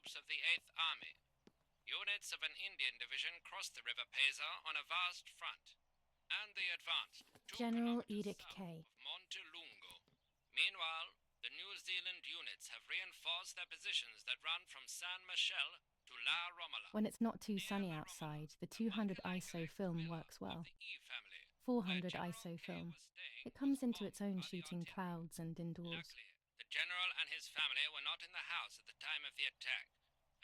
troops of the 8th Army. Units of an Indian division crossed the River Pesa on a vast front, and they advanced 2 General kilometers Edict south K. of Monte Lungo. Meanwhile, the New Zealand units have reinforced their positions that run from San Michel to La Romola. When it's not too Near sunny La outside, Romola, the a 200 Michael ISO Acrillix film villa works well. of the E family, 400 where ISO General K film. was staying, It comes was into its bombed own by the shooting artillery. clouds and indoors. Luckily, the general and his family were not in the house at the time of the attack,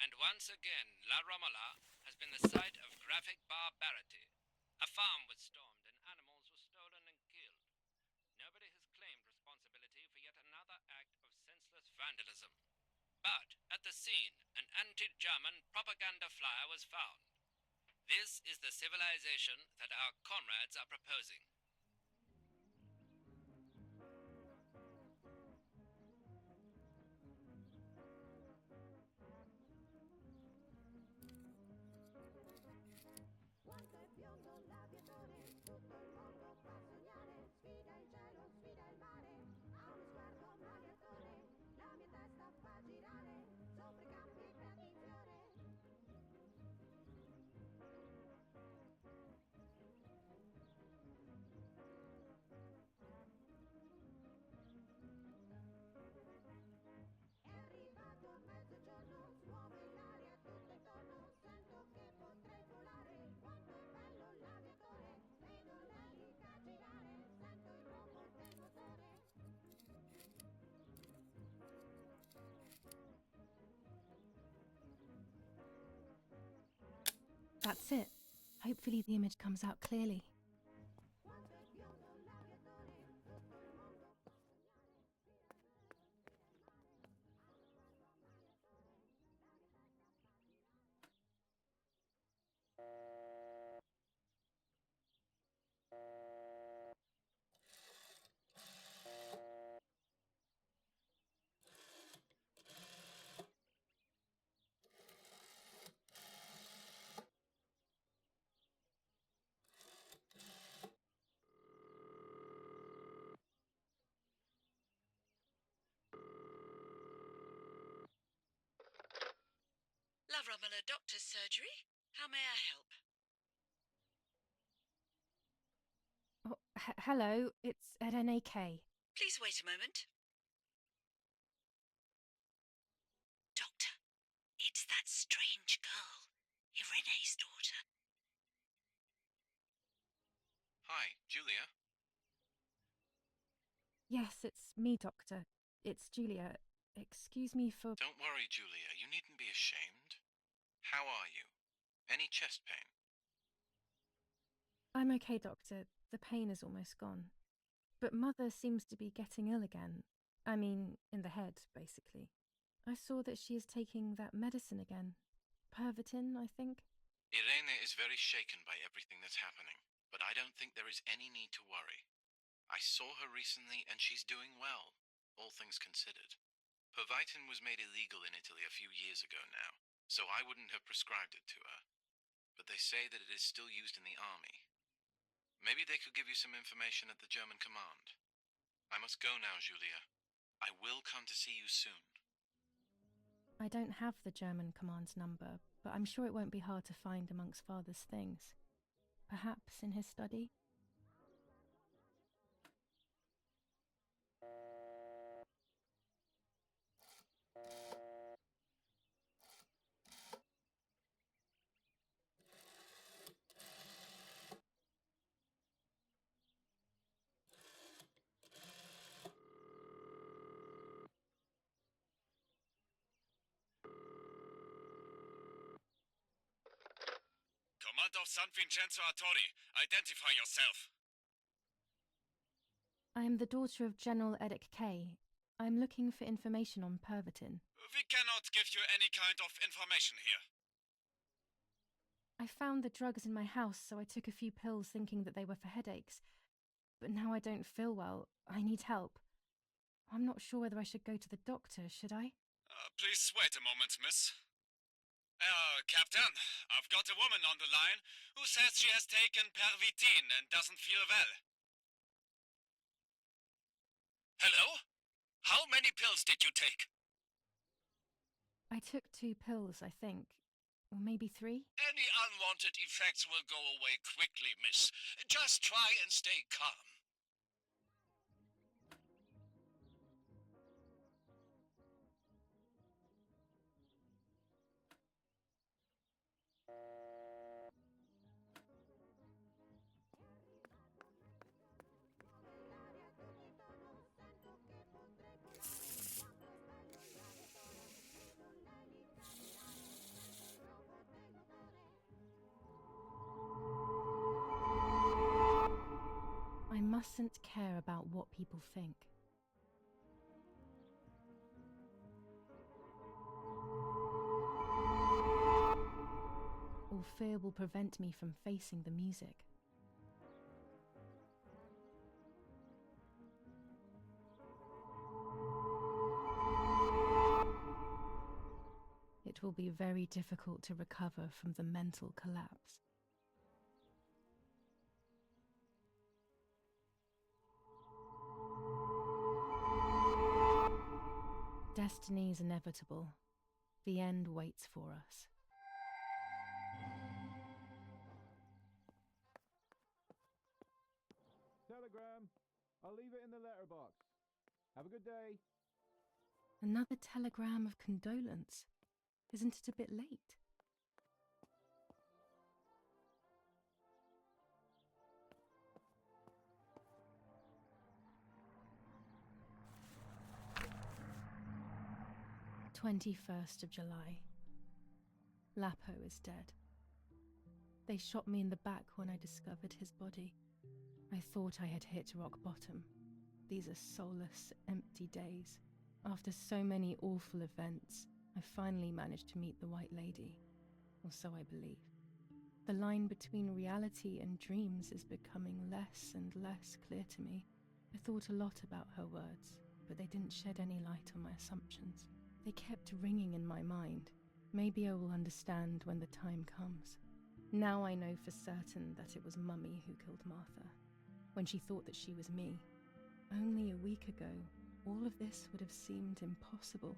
and once again La Romola has been the site of graphic barbarity. A farm was stormed and animals were stolen and killed. Nobody has claimed responsibility for yet another act of senseless vandalism. But at the scene, an anti-German propaganda flyer was found. This is the civilization that our comrades are proposing. That's it. Hopefully the image comes out clearly. La Romola Doctor's Surgery. How may I help? Oh, hello, it's at NAK. Please wait a moment. Doctor, it's that strange girl, Irene's daughter. Hi, Julia. Yes, it's me, Doctor. It's Julia. Excuse me for... Don't worry, Julia. You needn't be ashamed. How are you? Any chest pain? I'm okay, Doctor. The pain is almost gone. But Mother seems to be getting ill again. I mean, in the head, basically. I saw that she is taking that medicine again. Pervitin, I think. Irene is very shaken by everything that's happening, but I don't think there is any need to worry. I saw her recently and she's doing well, all things considered. Pervitin was made illegal in Italy a few years ago now, so I wouldn't have prescribed it to her. But they say that it is still used in the army. Maybe they could give you some information at the German command. I must go now, Julia. I will come to see you soon. I don't have the German command's number, but I'm sure it won't be hard to find amongst Father's things. Perhaps in his study? Command of San Vincenzo Artori, identify yourself. I am the daughter of General Edic K. I'm looking for information on Pervitin. We cannot give you any kind of information here. I found the drugs in my house, so I took a few pills thinking that they were for headaches. But now I don't feel well. I need help. I'm not sure whether I should go to the doctor, should I? Please wait a moment, miss. Captain, I've got a woman on the line who says she has taken Pervitin and doesn't feel well. Hello? How many pills did you take? I I took 2 pills, I think. Or maybe 3? Any unwanted effects will go away quickly, miss. Just try and stay calm. I mustn't care about what people think. Or fear will prevent me from facing the music. It will be very difficult to recover from the mental collapse. Destiny is inevitable. The end waits for us. Telegram. I'll leave it in the letterbox. Have a good day. Another telegram of condolence. Isn't it a bit late? July 21st. Lapo is dead. They shot me in the back when I discovered his body. I thought I had hit rock bottom. These are soulless, empty days. After so many awful events, I finally managed to meet the White Lady, or so I believe. The line between reality and dreams is becoming less and less clear to me. I thought a lot about her words, but they didn't shed any light on my assumptions. They kept ringing in my mind. Maybe I will understand when the time comes. Now I know for certain that it was Mummy who killed Martha, when she thought that she was me. Only a week ago, all of this would have seemed impossible.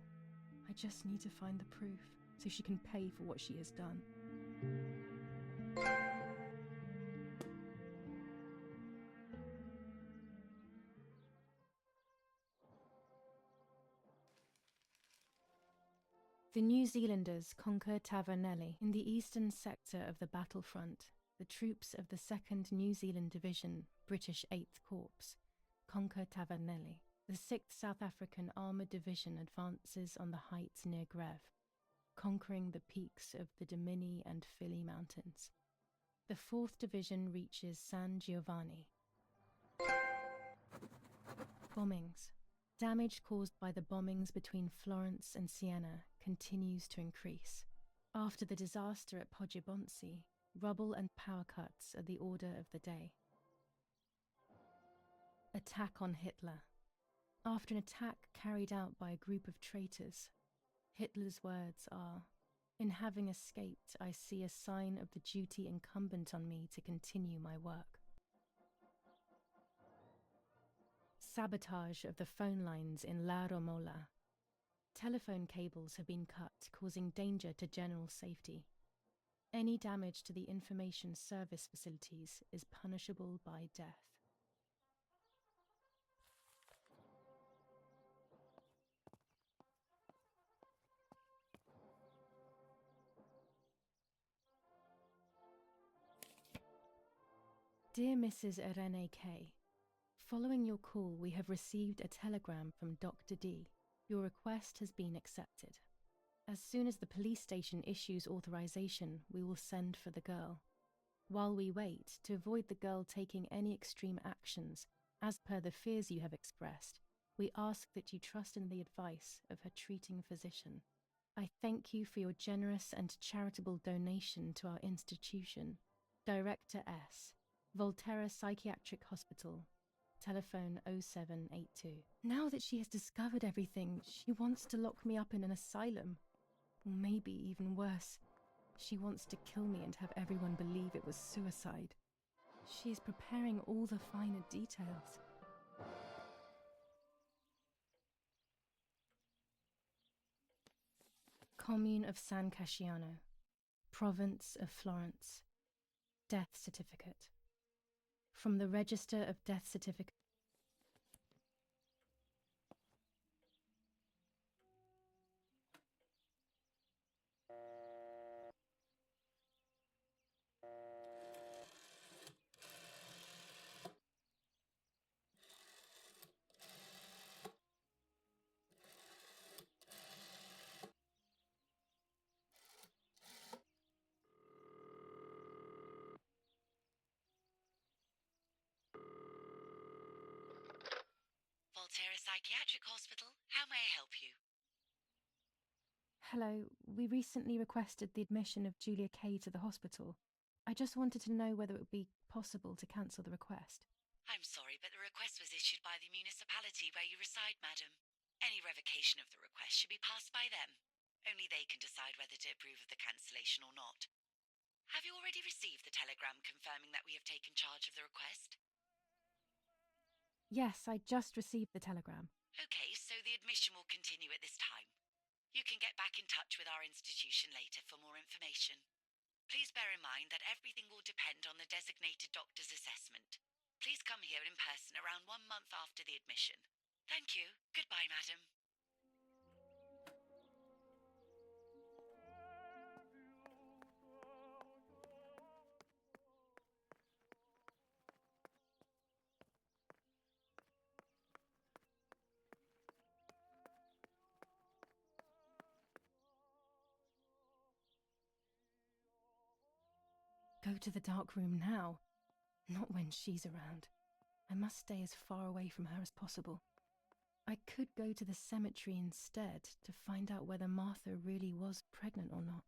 I just need to find the proof, so she can pay for what she has done. The New Zealanders conquered Tavernelli in the eastern sector of the battlefront. The troops of the 2nd New Zealand Division, British 8th Corps, conquer Tavernelli. The 6th South African Armoured Division advances on the heights near Greve, conquering the peaks of the Dimini and Fili Mountains. The 4th Division reaches San Giovanni. Bombings. Damage caused by the bombings between Florence and Siena continues to increase. After the disaster at Poggibonsi, rubble and power cuts are the order of the day. Attack on Hitler. After an attack carried out by a group of traitors, Hitler's words are, "In having escaped, I see a sign of the duty incumbent on me to continue my work." Sabotage of the phone lines in La Romola. Telephone cables have been cut, causing danger to general safety. Any damage to the information service facilities is punishable by death. Dear Mrs. Irene K., following your call, we have received a telegram from Dr. D. Your request has been accepted. As soon as the police station issues authorization, we will send for the girl. While we wait, to avoid the girl taking any extreme actions, as per the fears you have expressed, we ask that you trust in the advice of her treating physician. I thank you for your generous and charitable donation to our institution. Director S. Volterra Psychiatric Hospital. Telephone 0782. Now that she has discovered everything, she wants to lock me up in an asylum. Or maybe even worse, she wants to kill me and have everyone believe it was suicide. She is preparing all the finer details. Commune of San Casciano, Province of Florence. Death certificate. From the Register of Death Certificates. Volterra Psychiatric Hospital. How may I help you? Hello, we recently requested the admission of Julia Kay to the hospital. I just wanted to know whether it would be possible to cancel the request. I'm sorry, but the request was issued by the municipality where you reside, madam. Any revocation of the request should be passed by them. Only they can decide whether to approve of the cancellation or not. Have you already received the telegram confirming that we have taken charge of the request? Yes, I just received the telegram. Okay, so the admission will continue at this time. You can get back in touch with our institution later for more information. Please bear in mind that everything will depend on the designated doctor's assessment. Please come here in person around 1 month after the admission. Thank you. Goodbye, madam. Go to the dark room now. Not when she's around. I must stay as far away from her as possible. I could go to the cemetery instead to find out whether Martha really was pregnant or not.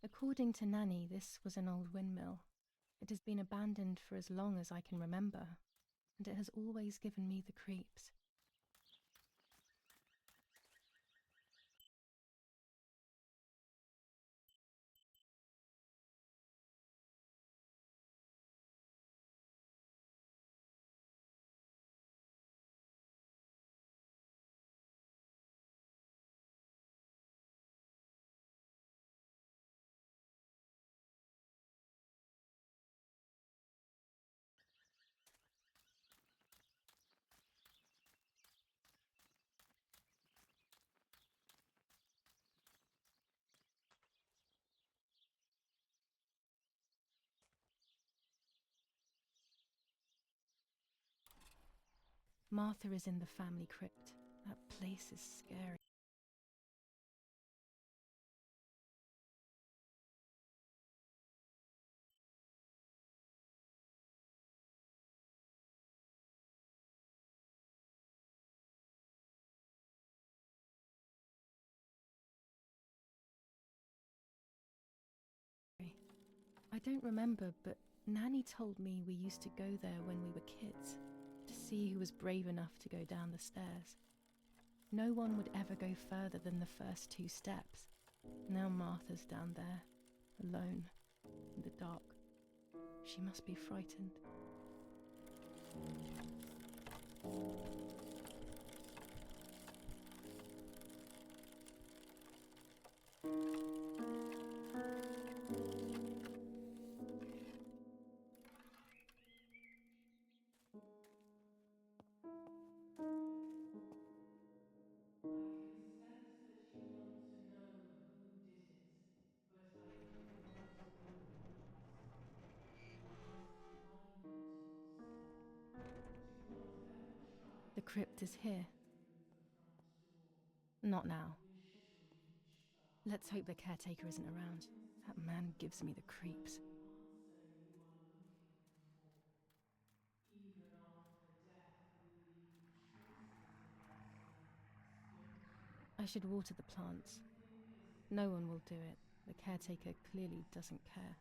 According to Nanny, this was an old windmill. It has been abandoned for as long as I can remember, and it has always given me the creeps. Martha is in the family crypt. That place is scary. I don't remember, but Nanny told me we used to go there when we were kids, to see who was brave enough to go down the stairs. No one would ever go further than the first 2 steps. Now Martha's down there, alone, in the dark. She must be frightened. The crypt is here. Not now. Let's hope the caretaker isn't around. That man gives me the creeps. I should water the plants. No one will do it. The caretaker clearly doesn't care.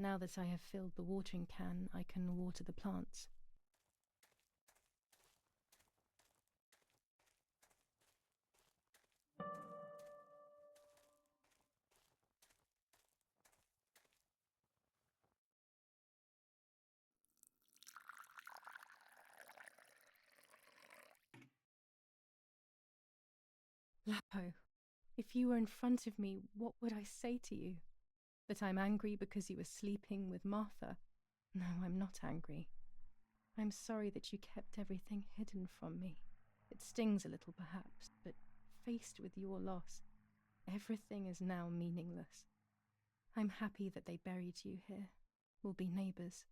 Now that I have filled the watering can, I can water the plants. Lapo, if you were in front of me, what would I say to you? That I'm angry because you were sleeping with Martha? No, I'm not angry. I'm sorry that you kept everything hidden from me. It stings a little, perhaps, but faced with your loss, everything is now meaningless. I'm happy that they buried you here. We'll be neighbours.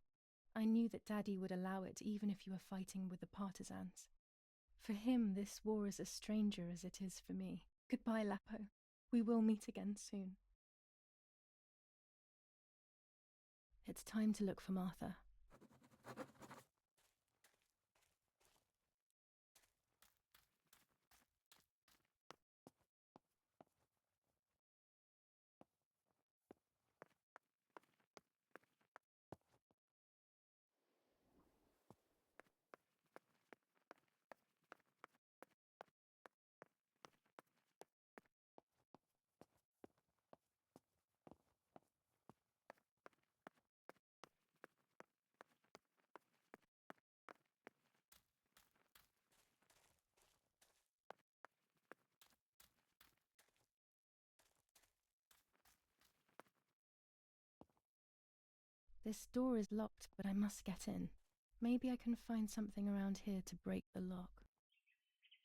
I knew that Daddy would allow it even if you were fighting with the partisans. For him, this war is a stranger as it is for me. Goodbye, Lapo. We will meet again soon. It's time to look for Martha. This door is locked, but I must get in. Maybe I can find something around here to break the lock.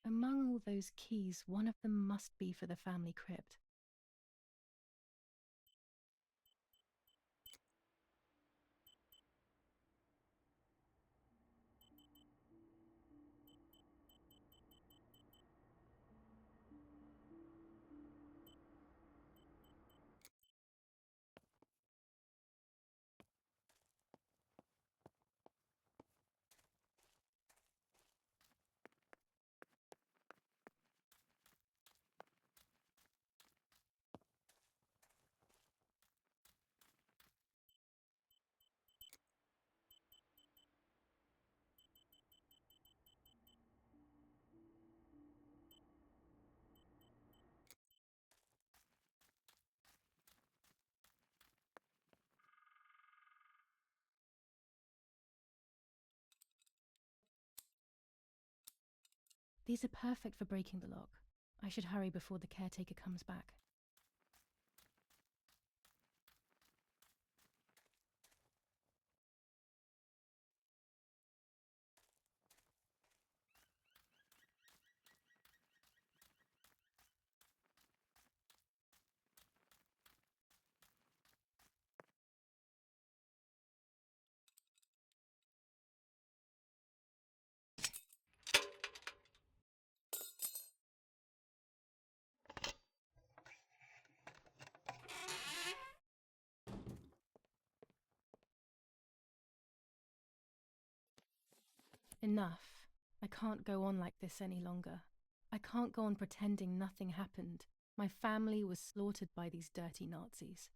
Among all those keys, one of them must be for the family crypt. These are perfect for breaking the lock. I should hurry before the caretaker comes back. Enough. I can't go on like this any longer. I can't go on pretending nothing happened. My family was slaughtered by these dirty Nazis.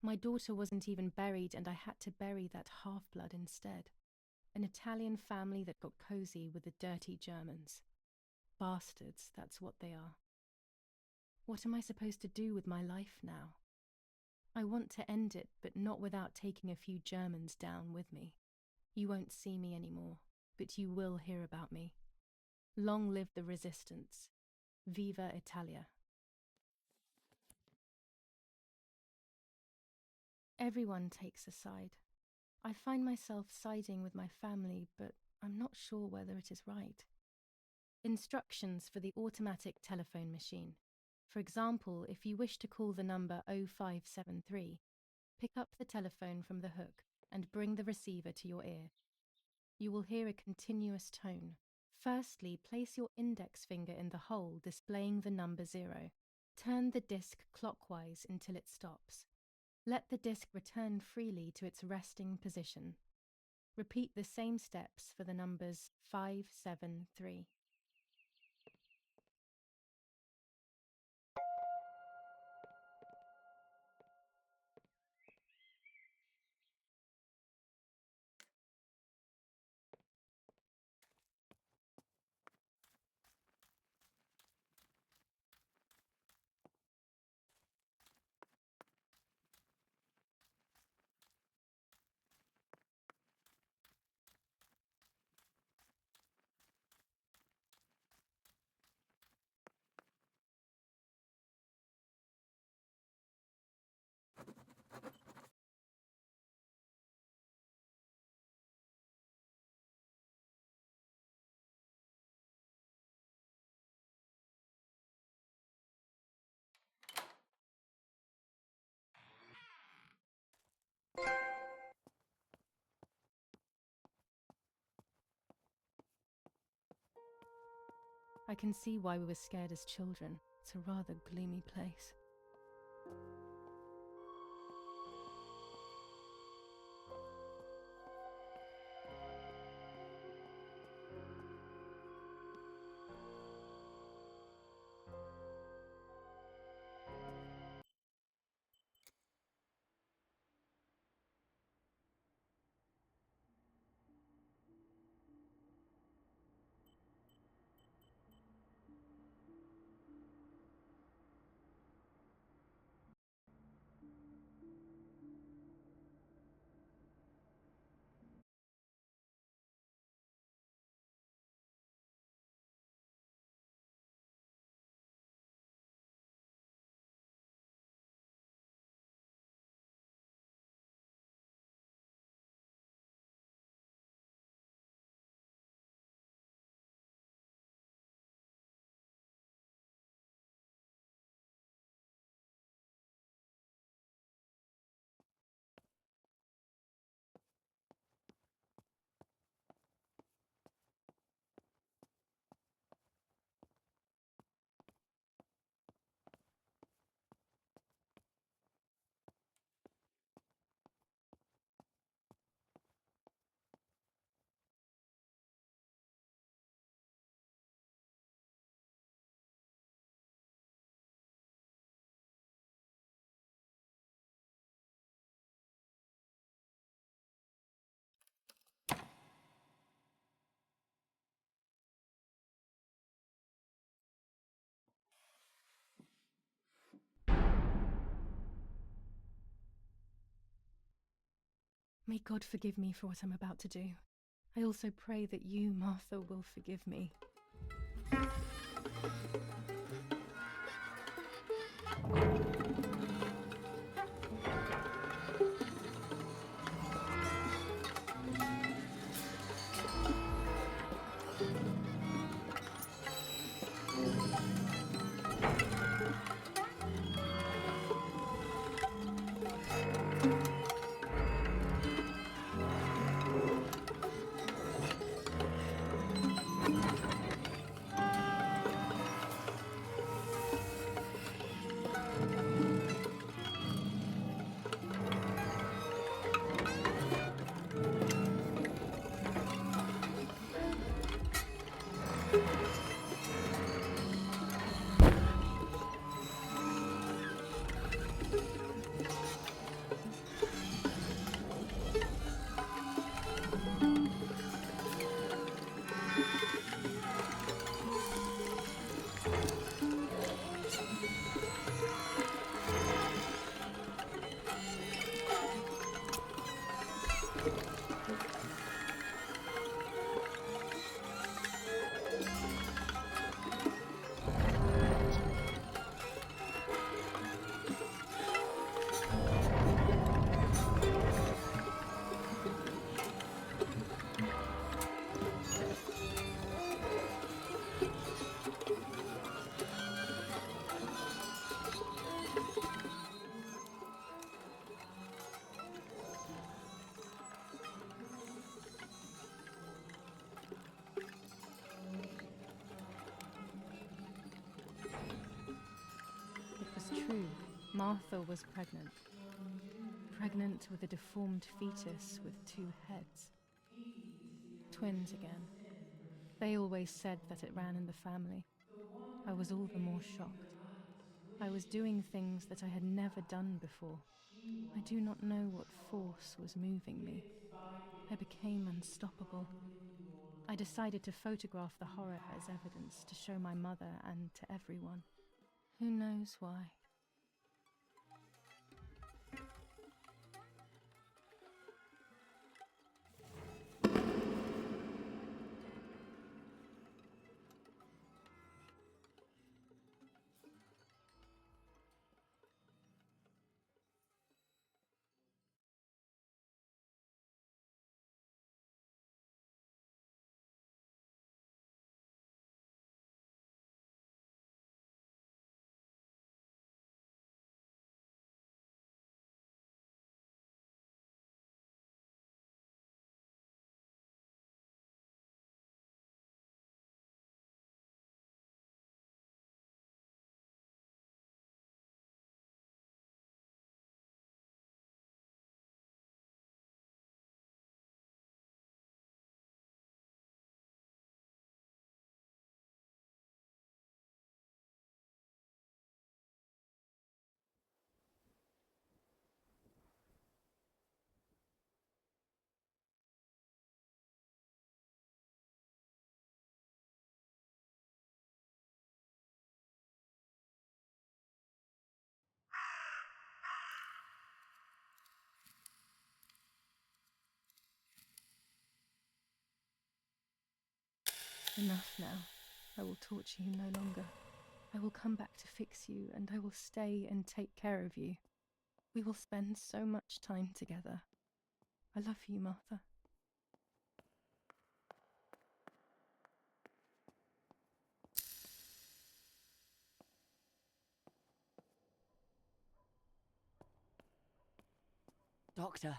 My daughter wasn't even buried, and I had to bury that half-blood instead. An Italian family that got cozy with the dirty Germans. Bastards, that's what they are. What am I supposed to do with my life now? I want to end it, but not without taking a few Germans down with me. You won't see me anymore, but you will hear about me. Long live the resistance. Viva Italia. Everyone takes a side. I find myself siding with my family, but I'm not sure whether it is right. Instructions for the automatic telephone machine. For example, if you wish to call the number 0573, pick up the telephone from the hook and bring the receiver to your ear. You will hear a continuous tone. Firstly, place your index finger in the hole displaying the number 0. Turn the disc clockwise until it stops. Let the disc return freely to its resting position. Repeat the same steps for the numbers 573. I can see why we were scared as children. It's a rather gloomy place. May God forgive me for what I'm about to do. I also pray that you, Martha, will forgive me. Martha was pregnant. Pregnant with a deformed fetus with 2 heads. Twins again. They always said that it ran in the family. I was all the more shocked. I was doing things that I had never done before. I do not know what force was moving me. I became unstoppable. I decided to photograph the horror as evidence to show my mother and to everyone. Who knows why? Enough now. I will torture you no longer. I will come back to fix you, and I will stay and take care of you. We will spend so much time together. I love you, Martha. Doctor,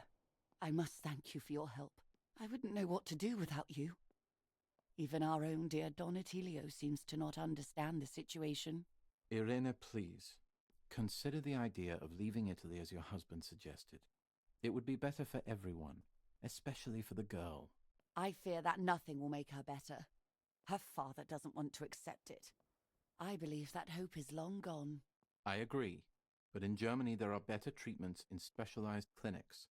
I must thank you for your help. I wouldn't know what to do without you. Even our own dear Donatello seems to not understand the situation. Irene, please. Consider the idea of leaving Italy as your husband suggested. It would be better for everyone, especially for the girl. I fear that nothing will make her better. Her father doesn't want to accept it. I believe that hope is long gone. I agree, but in Germany there are better treatments in specialized clinics.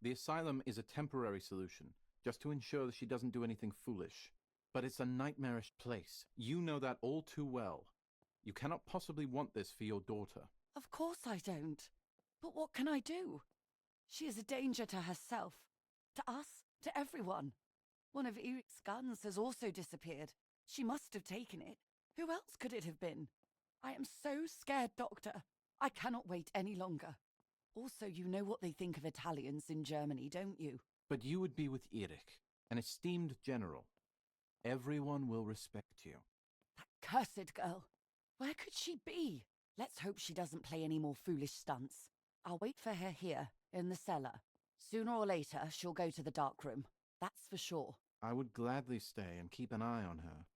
The asylum is a temporary solution, just to ensure that she doesn't do anything foolish. But it's a nightmarish place. You know that all too well. You cannot possibly want this for your daughter. Of course I don't. But what can I do? She is a danger to herself, to us, to everyone. One of Eric's guns has also disappeared. She must have taken it. Who else could it have been? I am so scared, Doctor. I cannot wait any longer. Also, you know what they think of Italians in Germany, don't you? But you would be with Eric, an esteemed general. Everyone will respect you. That cursed girl. Where could she be? Let's hope she doesn't play any more foolish stunts. I'll wait for her here, in the cellar. Sooner or later, she'll go to the dark room. That's for sure. I would gladly stay and keep an eye on her.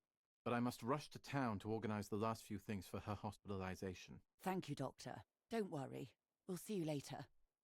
But I must rush to town to organize the last few things for her hospitalization. Thank you, Doctor. Don't worry. We'll see you later.